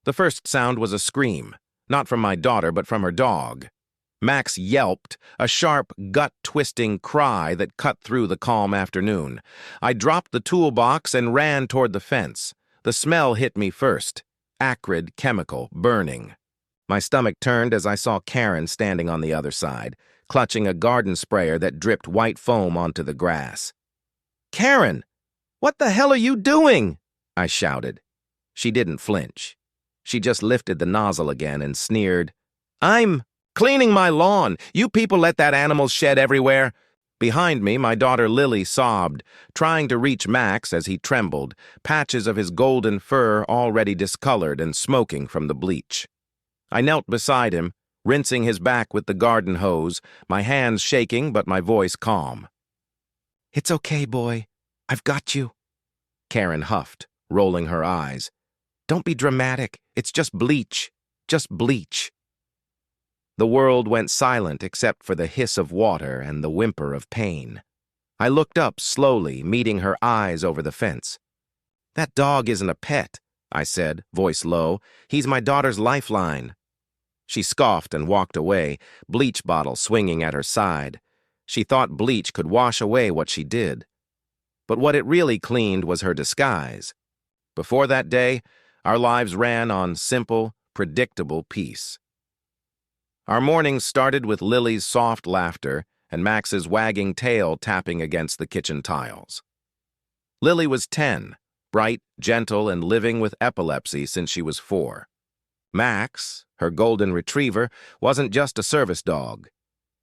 The first sound was a scream, not from my daughter but from her dog. Max yelped, a sharp, gut-twisting cry that cut through the calm afternoon. I dropped the toolbox and ran toward the fence. The smell hit me first. Acrid, chemical, burning. My stomach turned as I saw Karen standing on the other side, clutching a garden sprayer that dripped white foam onto the grass. "Karen! What the hell are you doing?" I shouted. She didn't flinch. She just lifted the nozzle again and sneered, "I'm cleaning my lawn. You people let that animal shed everywhere." Behind me, my daughter Lily sobbed, trying to reach Max as he trembled, patches of his golden fur already discolored and smoking from the bleach. I knelt beside him, rinsing his back with the garden hose, my hands shaking but my voice calm. "It's okay, boy. I've got you." Karen huffed, rolling her eyes. "Don't be dramatic. It's just bleach. Just bleach." The world went silent except for the hiss of water and the whimper of pain. I looked up slowly, meeting her eyes over the fence. "That dog isn't a pet," I said, voice low. "He's my daughter's lifeline." She scoffed and walked away, bleach bottle swinging at her side. She thought bleach could wash away what she did. But what it really cleaned was her disguise. Before that day, our lives ran on simple, predictable peace. Our mornings started with Lily's soft laughter and Max's wagging tail tapping against the kitchen tiles. Lily was 10, bright, gentle, and living with epilepsy since she was 4. Max, her golden retriever, wasn't just a service dog.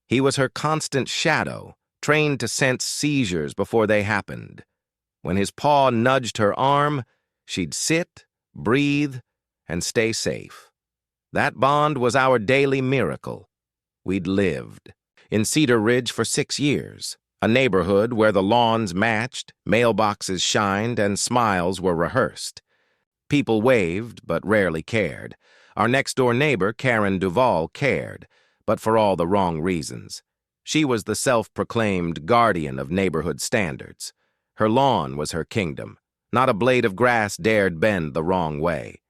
He was her constant shadow, trained to sense seizures before they happened. When his paw nudged her arm, she'd sit, breathe, and stay safe. That bond was our daily miracle. We'd lived in Cedar Ridge for 6 years, a neighborhood where the lawns matched, mailboxes shined, and smiles were rehearsed. People waved, but rarely cared. Our next-door neighbor, Karen Duvall, cared, but for all the wrong reasons. She was the self-proclaimed guardian of neighborhood standards. Her lawn was her kingdom. Not a blade of grass dared bend the wrong way.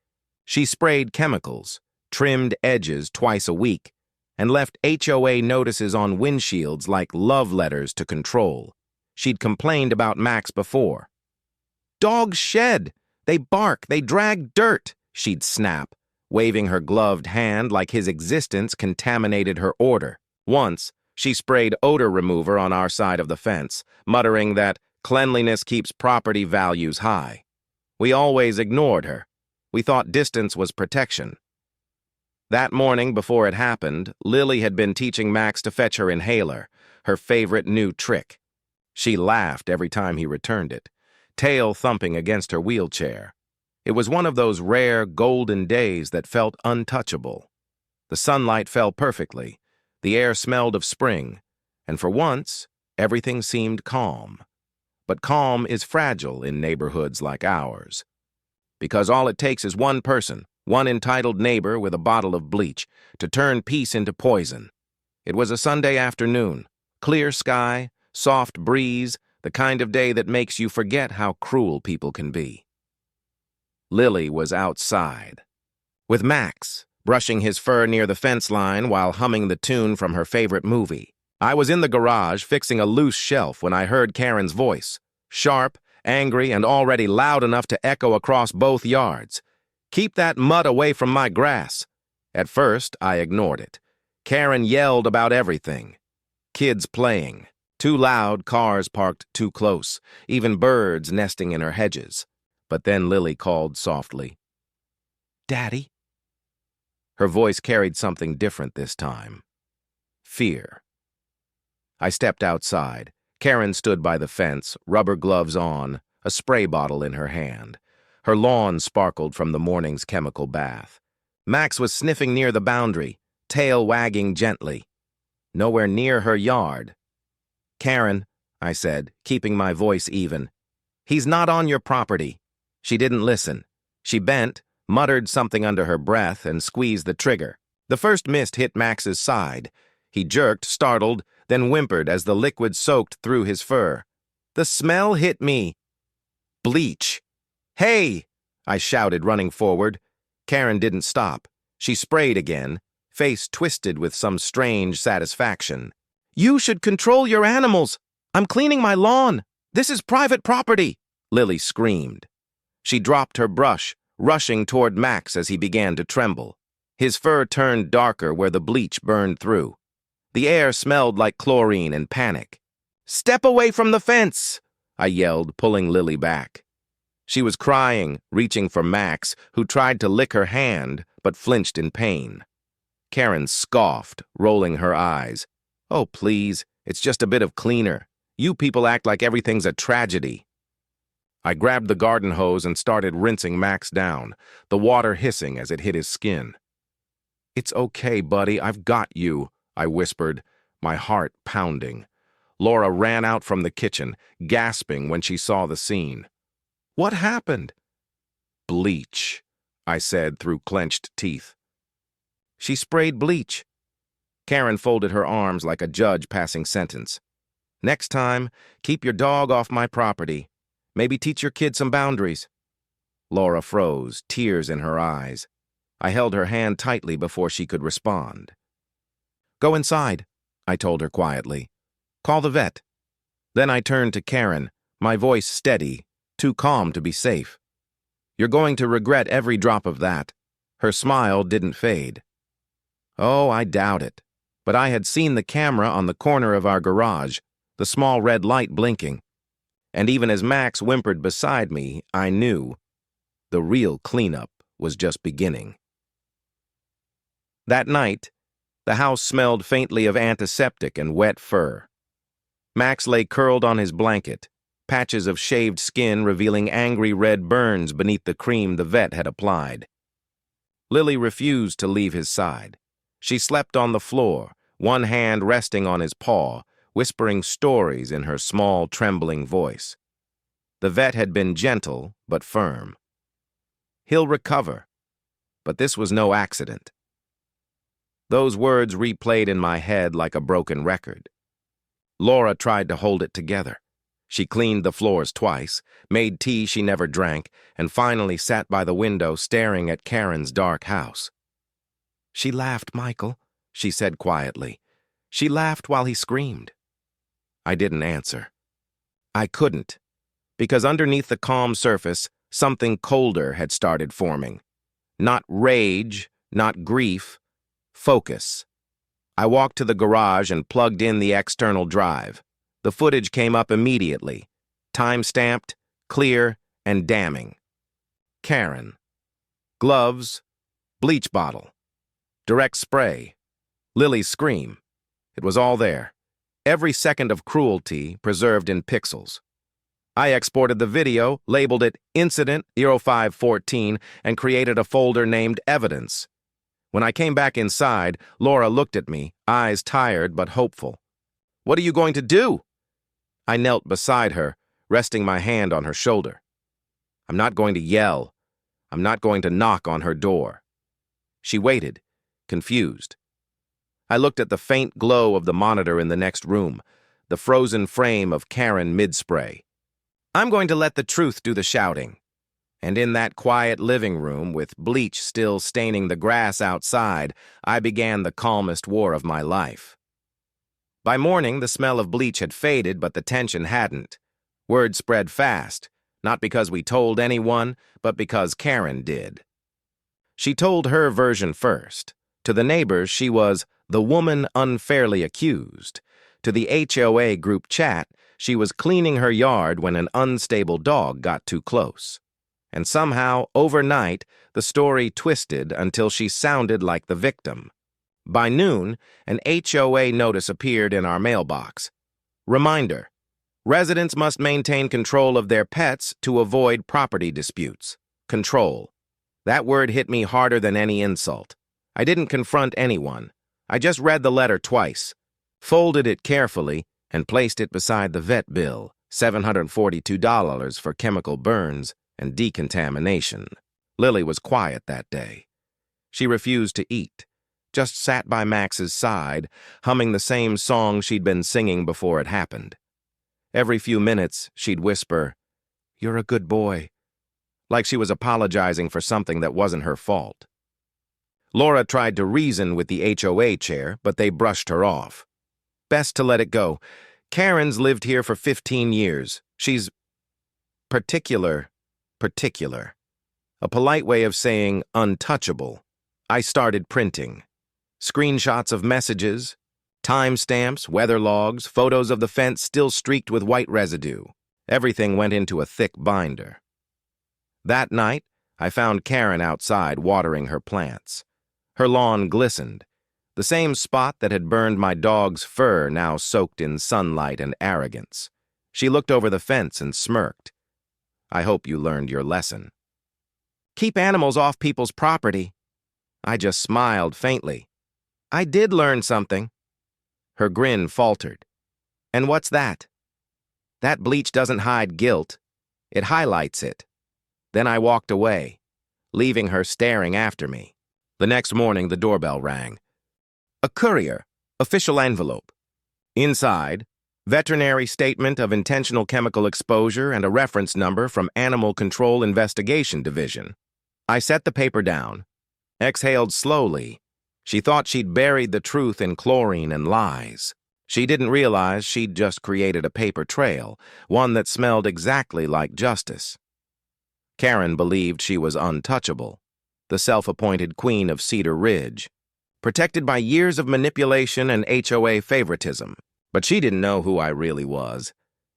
She sprayed chemicals, trimmed edges twice a week, and left HOA notices on windshields like love letters to control. She'd complained about Max before. "Dogs shed. They bark. They drag dirt," she'd snap, waving her gloved hand like his existence contaminated her order. Once, she sprayed odor remover on our side of the fence, muttering that cleanliness keeps property values high. We always ignored her. We thought distance was protection. That morning before it happened, Lily had been teaching Max to fetch her inhaler, her favorite new trick. She laughed every time he returned it, tail thumping against her wheelchair. It was one of those rare golden days that felt untouchable. The sunlight fell perfectly, the air smelled of spring, and for once, everything seemed calm. But calm is fragile in neighborhoods like ours. Because all it takes is one person, one entitled neighbor with a bottle of bleach, to turn peace into poison. It was a Sunday afternoon, clear sky, soft breeze, the kind of day that makes you forget how cruel people can be. Lily was outside, with Max, brushing his fur near the fence line while humming the tune from her favorite movie. I was in the garage fixing a loose shelf when I heard Karen's voice, sharp, angry, and already loud enough to echo across both yards. "Keep that mud away from my grass." At first, I ignored it. Karen yelled about everything. Kids playing, too loud, cars parked too close, even birds nesting in her hedges. But then Lily called softly, "Daddy?" Her voice carried something different this time. Fear. I stepped outside. Karen stood by the fence, rubber gloves on, a spray bottle in her hand. Her lawn sparkled from the morning's chemical bath. Max was sniffing near the boundary, tail wagging gently. Nowhere near her yard. "Karen," I said, keeping my voice even, "he's not on your property." She didn't listen. She bent, muttered something under her breath, and squeezed the trigger. The first mist hit Max's side. He jerked, startled, then whimpered as the liquid soaked through his fur. The smell hit me. Bleach. "Hey!" I shouted, running forward. Karen didn't stop. She sprayed again, face twisted with some strange satisfaction. "You should control your animals! I'm cleaning my lawn! This is private property!" Lily screamed. She dropped her brush, rushing toward Max as he began to tremble. His fur turned darker where the bleach burned through. The air smelled like chlorine and panic. "Step away from the fence!" I yelled, pulling Lily back. She was crying, reaching for Max, who tried to lick her hand, but flinched in pain. Karen scoffed, rolling her eyes. "Oh, please, it's just a bit of cleaner. You people act like everything's a tragedy." I grabbed the garden hose and started rinsing Max down, the water hissing as it hit his skin. "It's okay, buddy, I've got you," I whispered, my heart pounding. Laura ran out from the kitchen, gasping when she saw the scene. "What happened?" "Bleach," I said through clenched teeth. "She sprayed bleach." Karen folded her arms like a judge passing sentence. "Next time, keep your dog off my property. Maybe teach your kid some boundaries." Laura froze, tears in her eyes. I held her hand tightly before she could respond. "Go inside," I told her quietly. "Call the vet." Then I turned to Karen, my voice steady, too calm to be safe. "You're going to regret every drop of that." Her smile didn't fade. "Oh, I doubt it. But I had seen the camera on the corner of our garage, the small red light blinking. And even as Max whimpered beside me, I knew the real cleanup was just beginning. That night, the house smelled faintly of antiseptic and wet fur. Max lay curled on his blanket, patches of shaved skin revealing angry red burns beneath the cream the vet had applied. Lily refused to leave his side. She slept on the floor, one hand resting on his paw, whispering stories in her small, trembling voice. The vet had been gentle, but firm. "He'll recover." But this was no accident. Those words replayed in my head like a broken record. Laura tried to hold it together. She cleaned the floors twice, made tea she never drank, and finally sat by the window staring at Karen's dark house. "She laughed, Michael," she said quietly. "She laughed while he screamed." I didn't answer. I couldn't, because underneath the calm surface, something colder had started forming. Not rage, not grief, focus. I walked to the garage and plugged in the external drive. The footage came up immediately, time-stamped, clear, and damning. Karen. Gloves, bleach bottle, direct spray, Lily's scream. It was all there. Every second of cruelty preserved in pixels. I exported the video, labeled it Incident 0514, and created a folder named Evidence. When I came back inside, Laura looked at me, eyes tired but hopeful. "What are you going to do?" I knelt beside her, resting my hand on her shoulder. "I'm not going to yell. I'm not going to knock on her door." She waited, confused. I looked at the faint glow of the monitor in the next room, the frozen frame of Karen mid-spray. "I'm going to let the truth do the shouting." And in that quiet living room, with bleach still staining the grass outside, I began the calmest war of my life. By morning, the smell of bleach had faded, but the tension hadn't. Word spread fast, not because we told anyone, but because Karen did. She told her version first. To the neighbors, she was the woman unfairly accused. To the HOA group chat, she was cleaning her yard when an unstable dog got too close. And somehow, overnight, the story twisted until she sounded like the victim. By noon, an HOA notice appeared in our mailbox. Reminder: residents must maintain control of their pets to avoid property disputes. Control. That word hit me harder than any insult. I didn't confront anyone. I just read the letter twice, folded it carefully, and placed it beside the vet bill, $742 for chemical burns and decontamination. Lily was quiet that day. She refused to eat, just sat by Max's side, humming the same song she'd been singing before it happened. Every few minutes, she'd whisper, "You're a good boy," like she was apologizing for something that wasn't her fault. Laura tried to reason with the HOA chair, but they brushed her off. Best to let it go. Karen's lived here for 15 years. She's particular. A polite way of saying untouchable. I started printing. Screenshots of messages, timestamps, weather logs, photos of the fence still streaked with white residue. Everything went into a thick binder. That night, I found Karen outside watering her plants. Her lawn glistened. The same spot that had burned my dog's fur now soaked in sunlight and arrogance. She looked over the fence and smirked. I hope you learned your lesson. Keep animals off people's property. I just smiled faintly. I did learn something. Her grin faltered. And what's that? That bleach doesn't hide guilt. It highlights it. Then I walked away, leaving her staring after me. The next morning, the doorbell rang. A courier, official envelope. Inside, veterinary statement of intentional chemical exposure and a reference number from Animal Control Investigation Division. I set the paper down, exhaled slowly. She thought she'd buried the truth in chlorine and lies. She didn't realize she'd just created a paper trail, one that smelled exactly like justice. Karen believed she was untouchable, the self-appointed queen of Cedar Ridge, protected by years of manipulation and HOA favoritism. But she didn't know who I really was.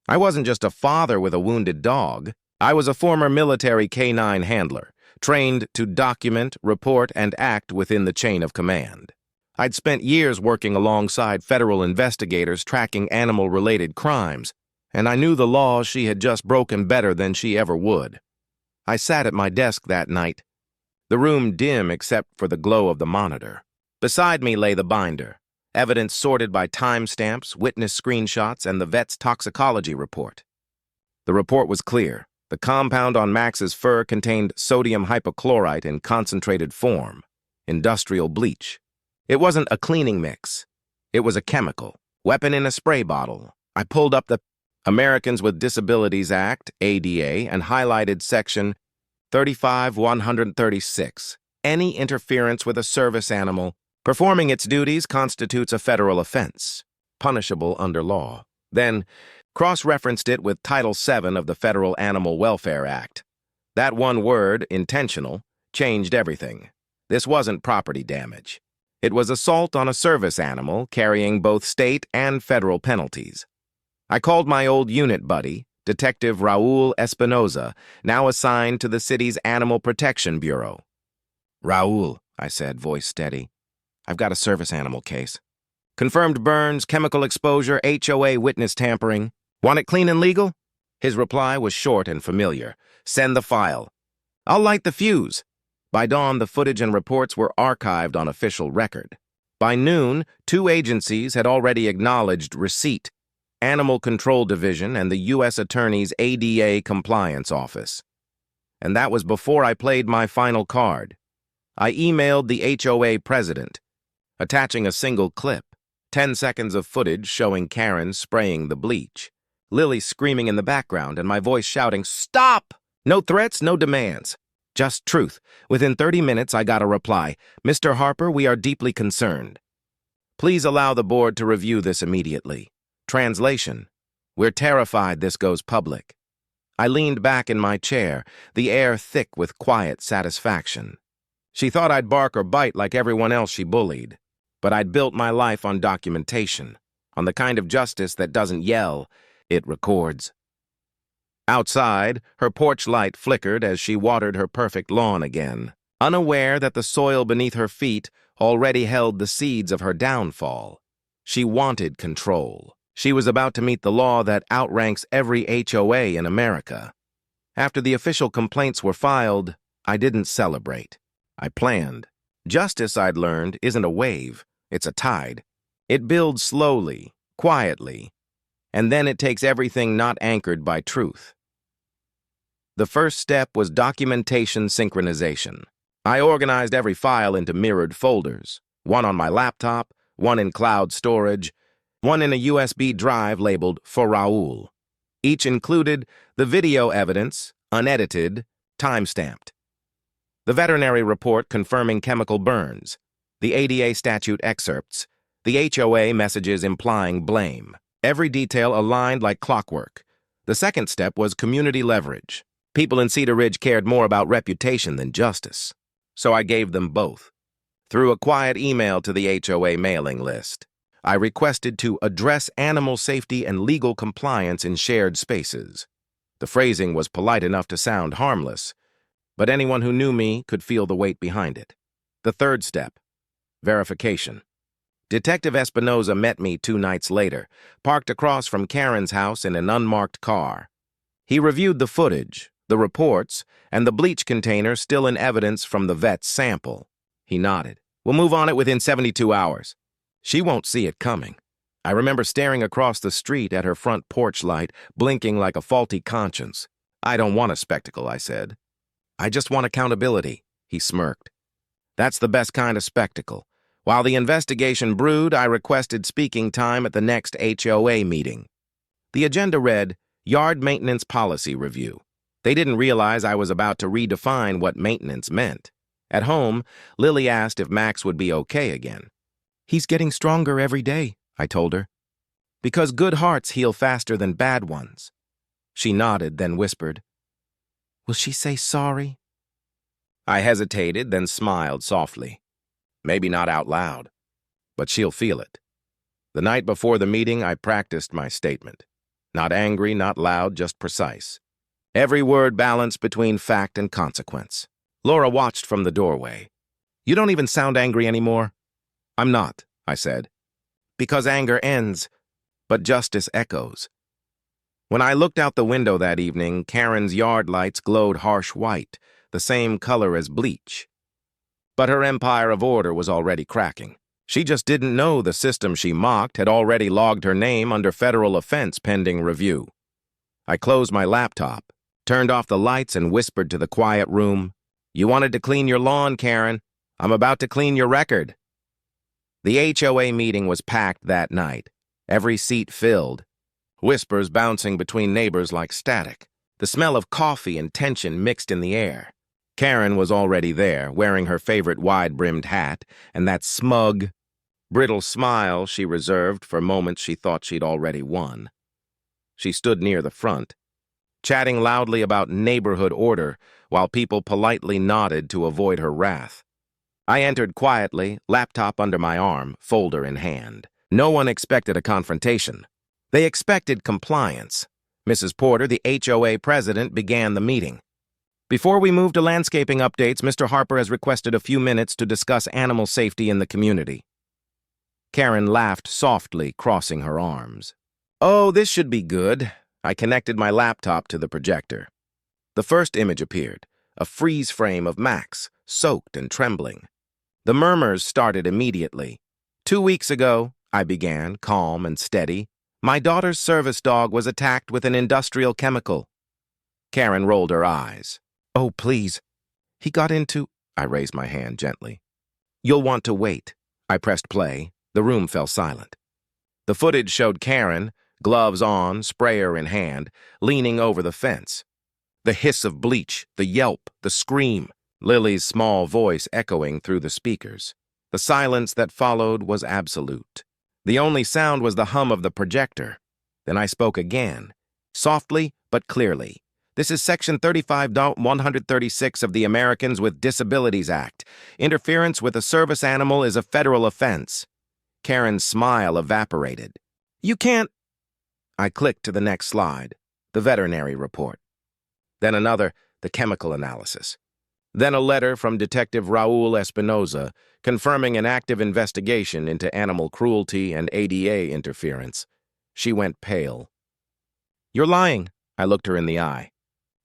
I wasn't just a father with a wounded dog. I was a former military canine handler, trained to document, report, and act within the chain of command. I'd spent years working alongside federal investigators tracking animal-related crimes, and I knew the laws she had just broken better than she ever would. I sat at my desk that night, the room dim except for the glow of the monitor. Beside me lay the binder, evidence sorted by timestamps, witness screenshots, and the vet's toxicology report. The report was clear. The compound on Max's fur contained sodium hypochlorite in concentrated form, industrial bleach. It wasn't a cleaning mix. It was a chemical, weapon in a spray bottle. I pulled up the Americans with Disabilities Act, ADA, and highlighted section 35-136. Any interference with a service animal performing its duties constitutes a federal offense, punishable under law. Then, cross-referenced it with Title VII of the Federal Animal Welfare Act. That one word, intentional, changed everything. This wasn't property damage. It was assault on a service animal carrying both state and federal penalties. I called my old unit buddy, Detective Raul Espinoza, now assigned to the city's Animal Protection Bureau. Raul, I said, voice steady. I've got a service animal case. Confirmed burns, chemical exposure, HOA witness tampering. Want it clean and legal? His reply was short and familiar. Send the file. I'll light the fuse. By dawn, the footage and reports were archived on official record. By noon, 2 agencies had already acknowledged receipt: Animal Control Division and the U.S. Attorney's ADA Compliance Office. And that was before I played my final card. I emailed the HOA president, attaching a single clip, 10 seconds of footage showing Karen spraying the bleach, Lily screaming in the background, and my voice shouting, "Stop!" No threats, no demands. Just truth. Within 30 minutes, I got a reply. Mr. Harper, we are deeply concerned. Please allow the board to review this immediately. Translation: we're terrified this goes public. I leaned back in my chair, the air thick with quiet satisfaction. She thought I'd bark or bite like everyone else she bullied. But I'd built my life on documentation, on the kind of justice that doesn't yell, it records. Outside, her porch light flickered as she watered her perfect lawn again, unaware that the soil beneath her feet already held the seeds of her downfall. She wanted control. She was about to meet the law that outranks every HOA in America. After the official complaints were filed, I didn't celebrate. I planned. Justice, I'd learned, isn't a wave. It's a tide. It builds slowly, quietly, and then it takes everything not anchored by truth. The first step was documentation synchronization. I organized every file into mirrored folders, one on my laptop, one in cloud storage, one in a USB drive labeled for Raul. Each included the video evidence, unedited, timestamped. The veterinary report confirming chemical burns, the ADA statute excerpts, the HOA messages implying blame. Every detail aligned like clockwork. The second step was community leverage. People in Cedar Ridge cared more about reputation than justice. So I gave them both. Through a quiet email to the HOA mailing list, I requested to address animal safety and legal compliance in shared spaces. The phrasing was polite enough to sound harmless, but anyone who knew me could feel the weight behind it. The third step, verification. Detective Espinoza met me 2 nights later, parked across from Karen's house in an unmarked car. He reviewed the footage, the reports, and the bleach container still in evidence from the vet's sample. He nodded. We'll move on it within 72 hours. She won't see it coming. I remember staring across the street at her front porch light, blinking like a faulty conscience. I don't want a spectacle, I said. I just want accountability, he smirked. That's the best kind of spectacle. While the investigation brewed, I requested speaking time at the next HOA meeting. The agenda read, Yard Maintenance Policy Review. They didn't realize I was about to redefine what maintenance meant. At home, Lily asked if Max would be okay again. He's getting stronger every day, I told her. Because good hearts heal faster than bad ones. She nodded, then whispered, Will she say sorry? I hesitated, then smiled softly. Maybe not out loud, but she'll feel it. The night before the meeting, I practiced my statement. Not angry, not loud, just precise. Every word balanced between fact and consequence. Laura watched from the doorway. You don't even sound angry anymore. I'm not, I said. Because anger ends, but justice echoes. When I looked out the window that evening, Karen's yard lights glowed harsh white, the same color as bleach. But her empire of order was already cracking. She just didn't know the system she mocked had already logged her name under federal offense pending review. I closed my laptop, turned off the lights, and whispered to the quiet room, You wanted to clean your lawn, Karen. I'm about to clean your record. The HOA meeting was packed that night, every seat filled, whispers bouncing between neighbors like static, the smell of coffee and tension mixed in the air. Karen was already there, wearing her favorite wide-brimmed hat and that smug, brittle smile she reserved for moments she thought she'd already won. She stood near the front, chatting loudly about neighborhood order while people politely nodded to avoid her wrath. I entered quietly, laptop under my arm, folder in hand. No one expected a confrontation. They expected compliance. Mrs. Porter, the HOA president, began the meeting. Before we move to landscaping updates, Mr. Harper has requested a few minutes to discuss animal safety in the community. Karen laughed softly, crossing her arms. Oh, this should be good. I connected my laptop to the projector. The first image appeared, a freeze frame of Max, soaked and trembling. The murmurs started immediately. 2 weeks ago, I began, calm and steady, my daughter's service dog was attacked with an industrial chemical. Karen rolled her eyes. Oh, please. He got into... I raised my hand gently. You'll want to wait. I pressed play. The room fell silent. The footage showed Karen, gloves on, sprayer in hand, leaning over the fence. The hiss of bleach, the yelp, the scream, Lily's small voice echoing through the speakers. The silence that followed was absolute. The only sound was the hum of the projector. Then I spoke again, softly but clearly. This is Section 35.136 of the Americans with Disabilities Act. Interference with a service animal is a federal offense. Karen's smile evaporated. You can't... I clicked to the next slide, the veterinary report. Then another, the chemical analysis. Then a letter from Detective Raul Espinoza confirming an active investigation into animal cruelty and ADA interference. She went pale. You're lying, I looked her in the eye.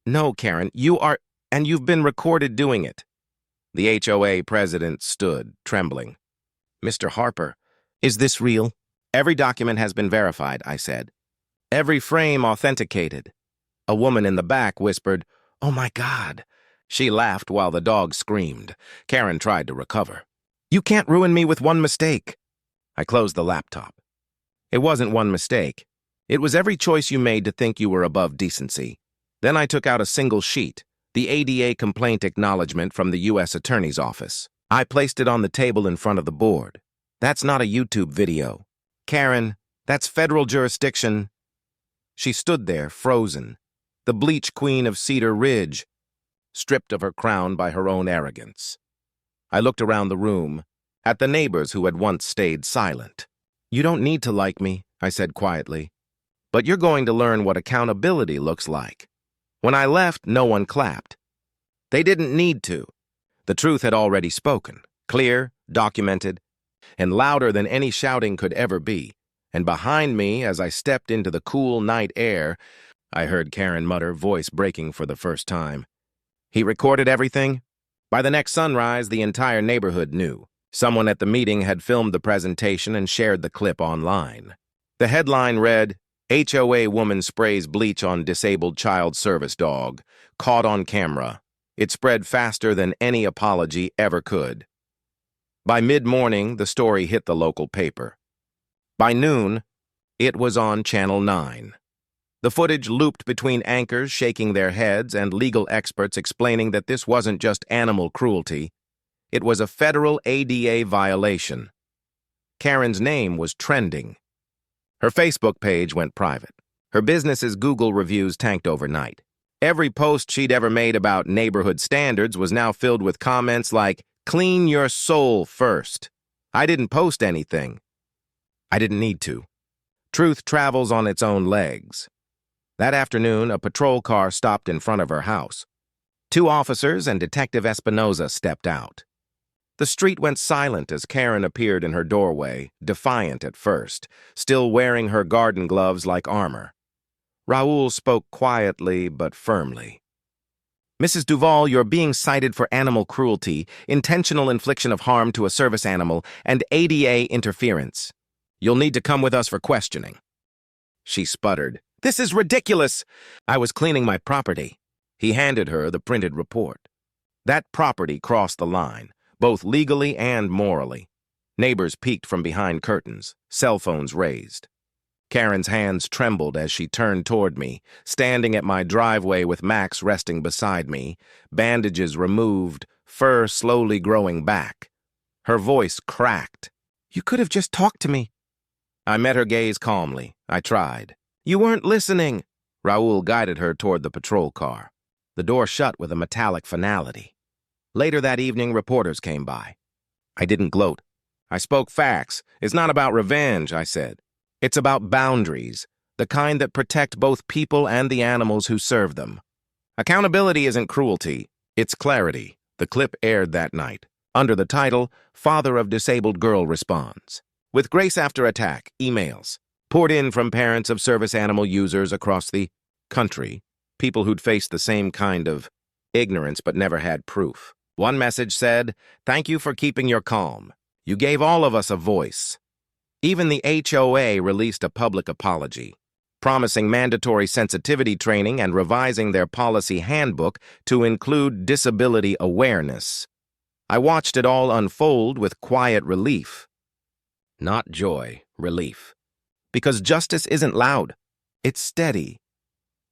No, Karen, you are, and you've been recorded doing it. The HOA president stood, trembling. Mr. Harper, is this real? Every document has been verified, I said. Every frame authenticated. A woman in the back whispered, Oh my God. She laughed while the dog screamed. Karen tried to recover. You can't ruin me with one mistake. I closed the laptop. It wasn't one mistake. It was every choice you made to think you were above decency. Then I took out a single sheet, The ADA complaint acknowledgement from the U.S. Attorney's Office. I placed it on the table in front of the board. That's not a YouTube video. Karen, that's federal jurisdiction. She stood there, frozen, the Bleach queen of Cedar Ridge, stripped of her crown by her own arrogance. I looked around the room, at the neighbors who had once stayed silent. You don't need to like me, I said quietly, but you're going to learn what accountability looks like. When I left, no one clapped. They didn't need to. The truth had already spoken, clear, documented, and louder than any shouting could ever be. And behind me, as I stepped into the cool night air, I heard Karen mutter, voice breaking for the first time. He recorded everything? By the next sunrise, the entire neighborhood knew. Someone at the meeting had filmed the presentation and shared the clip online. The headline read, HOA woman sprays bleach on disabled child service dog, caught on camera. It spread faster than any apology ever could. By mid-morning, the story hit the local paper. By noon, it was on Channel 9. The footage looped between anchors shaking their heads and legal experts explaining that this wasn't just animal cruelty, it was a federal ADA violation. Karen's name was trending. Her Facebook page went private. Her business's Google reviews tanked overnight. Every post she'd ever made about neighborhood standards was now filled with comments like, "Clean your soul first." I didn't post anything. I didn't need to. Truth travels on its own legs. That afternoon, a patrol car stopped in front of her house. 2 officers and Detective Espinoza stepped out. The street went silent as Karen appeared in her doorway, defiant at first, still wearing her garden gloves like armor. Raoul spoke quietly but firmly. Mrs. Duval, you're being cited for animal cruelty, intentional infliction of harm to a service animal, and ADA interference. You'll need to come with us for questioning. She sputtered. This is ridiculous. I was cleaning my property. He handed her the printed report. That property crossed the line, both legally and morally. Neighbors peeked from behind curtains, cell phones raised. Karen's hands trembled as she turned toward me, standing at my driveway with Max resting beside me, bandages removed, fur slowly growing back. Her voice cracked. You could have just talked to me. I met her gaze calmly. I tried. You weren't listening. Raoul guided her toward the patrol car. The door shut with a metallic finality. Later that evening, reporters came by. I didn't gloat. I spoke facts. It's not about revenge, I said. It's about boundaries, the kind that protect both people and the animals who serve them. Accountability isn't cruelty, it's clarity. The clip aired that night, under the title, Father of Disabled Girl Responds. With grace after attack, emails, poured in from parents of service animal users across the country, people who'd faced the same kind of ignorance but never had proof. One message said, "Thank you for keeping your calm. You gave all of us a voice." Even the HOA released a public apology, promising mandatory sensitivity training and revising their policy handbook to include disability awareness. I watched it all unfold with quiet relief. Not joy, relief. Because justice isn't loud, it's steady.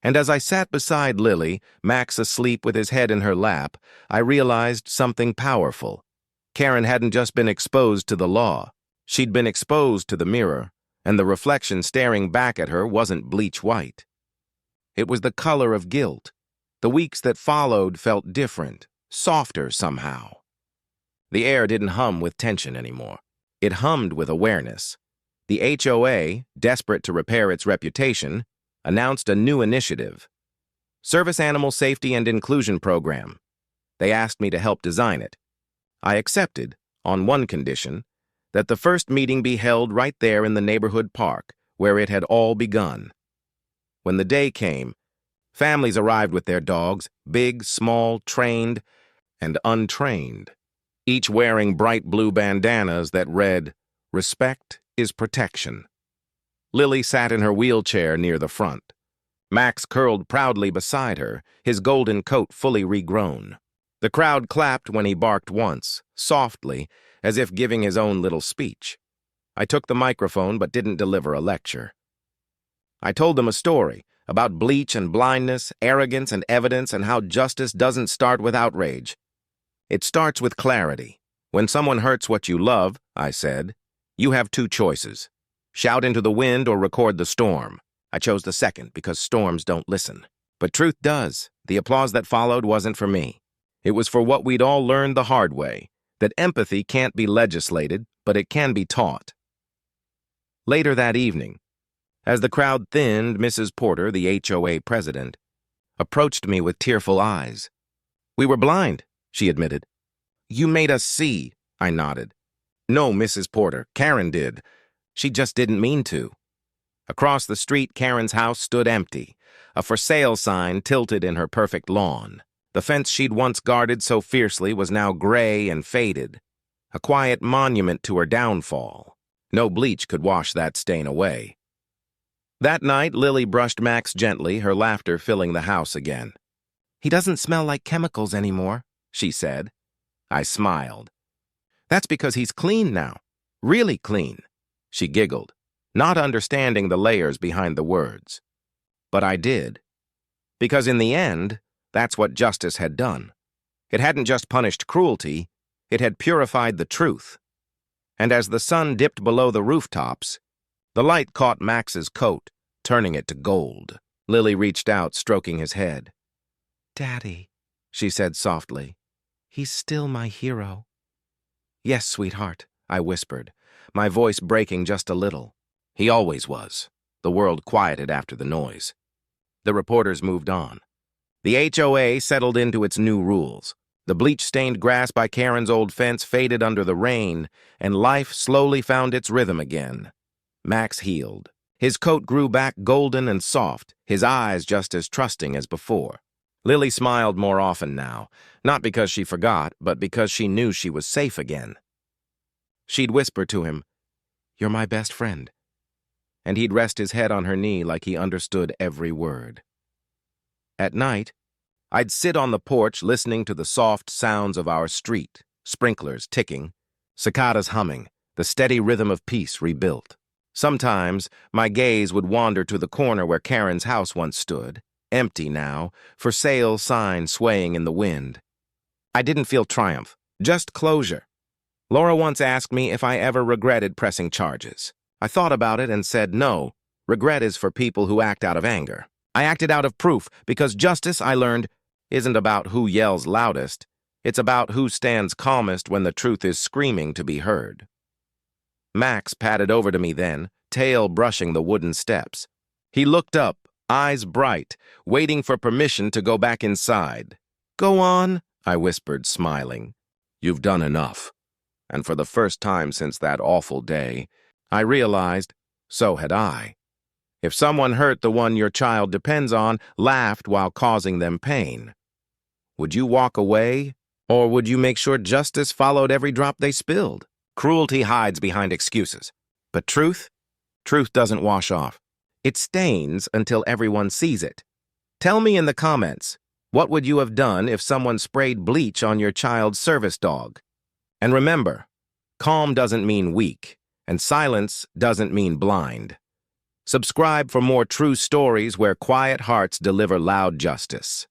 And as I sat beside Lily, Max asleep with his head in her lap, I realized something powerful. Karen hadn't just been exposed to the law. She'd been exposed to the mirror, and the reflection staring back at her wasn't bleach white. It was the color of guilt. The weeks that followed felt different, softer somehow. The air didn't hum with tension anymore. It hummed with awareness. The HOA, desperate to repair its reputation, announced a new initiative. Service Animal Safety and Inclusion Program. They asked me to help design it. I accepted, on one condition, that the first meeting be held right there in the neighborhood park, where it had all begun. When the day came, families arrived with their dogs, big, small, trained, and untrained, each wearing bright blue bandanas that read, "Respect is protection." Lily sat in her wheelchair near the front. Max curled proudly beside her, his golden coat fully regrown. The crowd clapped when he barked once, softly, as if giving his own little speech. I took the microphone but didn't deliver a lecture. I told them a story about bleach and blindness, arrogance and evidence, and how justice doesn't start with outrage. It starts with clarity. When someone hurts what you love, I said, you have two choices. Shout into the wind or record the storm. I chose the second because storms don't listen. But truth does. The applause that followed wasn't for me. It was for what we'd all learned the hard way, that empathy can't be legislated, but it can be taught. Later that evening, as the crowd thinned, Mrs. Porter, the HOA president, approached me with tearful eyes. We were blind, she admitted. You made us see, I nodded. No, Mrs. Porter, Karen did. She just didn't mean to. Across the street, Karen's house stood empty, a for sale sign tilted in her perfect lawn. The fence she'd once guarded so fiercely was now gray and faded, a quiet monument to her downfall. No bleach could wash that stain away. That night, Lily brushed Max gently, her laughter filling the house again. He doesn't smell like chemicals anymore, she said. I smiled. That's because he's clean now. Really clean. She giggled, not understanding the layers behind the words. But I did. Because in the end, that's what justice had done. It hadn't just punished cruelty, it had purified the truth. And as the sun dipped below the rooftops, the light caught Max's coat, turning it to gold. Lily reached out, stroking his head. Daddy, she said softly, he's still my hero. Yes, sweetheart, I whispered, my voice breaking just a little. He always was. The world quieted after the noise. The reporters moved on. The HOA settled into its new rules. The bleach-stained grass by Karen's old fence faded under the rain, and life slowly found its rhythm again. Max healed. His coat grew back golden and soft, his eyes just as trusting as before. Lily smiled more often now, not because she forgot, but because she knew she was safe again. She'd whisper to him, "You're my best friend." And he'd rest his head on her knee like he understood every word. At night, I'd sit on the porch listening to the soft sounds of our street, sprinklers ticking, cicadas humming, the steady rhythm of peace rebuilt. Sometimes, my gaze would wander to the corner where Karen's house once stood, empty now, for sale sign swaying in the wind. I didn't feel triumph, just closure. Laura once asked me if I ever regretted pressing charges. I thought about it and said no, regret is for people who act out of anger. I acted out of proof because justice, I learned, isn't about who yells loudest. It's about who stands calmest when the truth is screaming to be heard. Max padded over to me then, tail brushing the wooden steps. He looked up, eyes bright, waiting for permission to go back inside. Go on, I whispered, smiling. You've done enough. And for the first time since that awful day, I realized, so had I. If someone hurt the one your child depends on, laughed while causing them pain, would you walk away, or would you make sure justice followed every drop they spilled? Cruelty hides behind excuses. But truth? Truth doesn't wash off. It stains until everyone sees it. Tell me in the comments, what would you have done if someone sprayed bleach on your child's service dog? And remember, calm doesn't mean weak, and silence doesn't mean blind. Subscribe for more true stories where quiet hearts deliver loud justice.